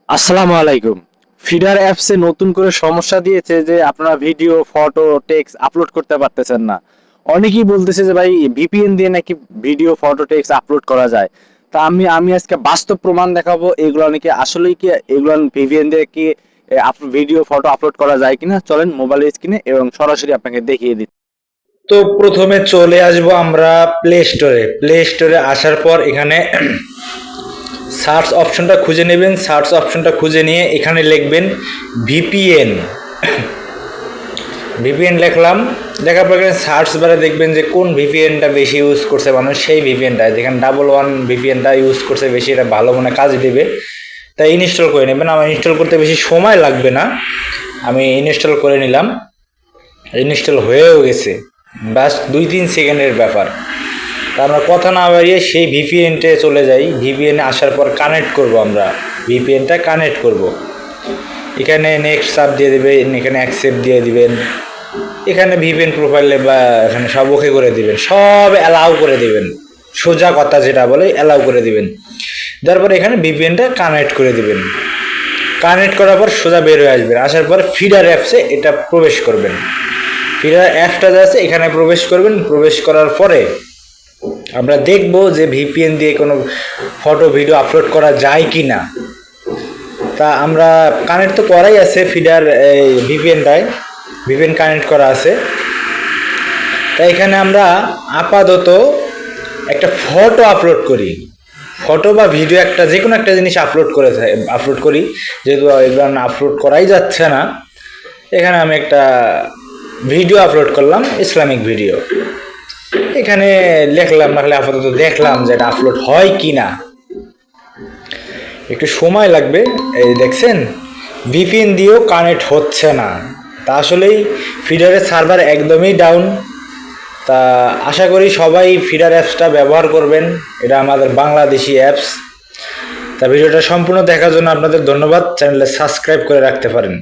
আসসালামু আলাইকুম। ফিডার অ্যাপসে নতুন করে সমস্যা দিয়েছে যে আপনারা ভিডিও, ফটো, টেক্সট আপলোড করতে পারতেছেন না। অনেকেই বলতেছে যে ভাই ভিপিএন দিয়ে নাকি ভিডিও, ফটো, টেক্সট আপলোড করা যায়। তা আমি আজকে বাস্তব প্রমাণ দেখাবো এগুলো নাকি আসলেই কি এগুলো ভিপিএন দিয়ে কি ভিডিও, ফটো আপলোড করা যায় কিনা। চলেন মোবাইলের স্ক্রিনে এবং সরাসরি আপনাকে দেখিয়ে দিই। তো প্রথমে চলে আসব আমরা প্লে স্টোরে আসার পর এখানে সার্চ অপশনটা খুঁজে নেবেন। সার্চ অপশনটা খুঁজে নিয়ে এখানে লিখবেন ভিপিএন। ভিপিএন লিখলাম, দেখার পর এখানে সার্চ বারে দেখবেন যে কোন ভিপিএনটা বেশি ইউজ করছে মানুষ, সেই ভিপিএনটা যেখানে 11 ভিপিএনটা ইউজ করছে বেশি, এটা ভালো মনে কাজ দেবে, তাই ইনস্টল করে নেবেন। আমার ইনস্টল করতে বেশি সময় লাগবে না, আমি ইনস্টল করে নিলাম। ইনস্টল হয়েও গেছে, বাস 2-3 সেকেন্ডের ব্যাপার। তা আমরা কথা না বাড়িয়ে সেই ভিপিএনটে চলে যাই। ভিপিএনে আসার পর কানেক্ট করব, আমরা ভিপিএনটা কানেক্ট করব। এখানে নেক্সট সাব দিয়ে দেবেন, এখানে অ্যাকসেপ্ট দিয়ে দিবেন, এখানে ভিপিএন প্রোফাইলে বা এখানে সব ওকে করে দিবেন, সব অ্যালাউ করে দিবেন। সোজা কথা যেটা বলে অ্যালাউ করে দিবেন। তারপর এখানে ভিপিএনটা কানেক্ট করে দিবেন। কানেক্ট করার পর সোজা বের হয়ে আসবেন। আসার পর ফিডার অ্যাপসে এটা প্রবেশ করবেন। ফিডার অ্যাপসটা যা আছে এখানে প্রবেশ করবেন। প্রবেশ করার পরে আমরা দেখব যে ভিপিএন দিয়ে কোনো ফটো ভিডিও আপলোড করা যায় কি না। তা আমরা কানেক্ট তো করাই আছে ফিডার ভিপিএনটায়, ভিপিএন কানেক্ট করা আছে। তাই এখানে আমরা আপাতত একটা ফটো আপলোড করি, ফটো বা ভিডিও একটা যে কোনো একটা জিনিস আপলোড করি। যেহেতু এগুলো আপলোড করাই যাচ্ছে না, এখানে আমি একটা ভিডিও আপলোড করলাম, ইসলামিক ভিডিও। এখানে লিখলাম, না হলে আপাতত দেখলাম যে এটা আপলোড হয় কি না। একটু সময় লাগবে। এই দেখছেন ভিপিএন দিয়েও কানেক্ট হচ্ছে না। তা আসলেই ফিডারের সার্ভার একদমই ডাউন। তা আশা করি সবাই ফিডার অ্যাপসটা ব্যবহার করবেন, এটা আমাদের বাংলাদেশি অ্যাপস। তা ভিডিওটা সম্পূর্ণ দেখার জন্য আপনাদের ধন্যবাদ। চ্যানেলে সাবস্ক্রাইব করে রাখতে পারেন।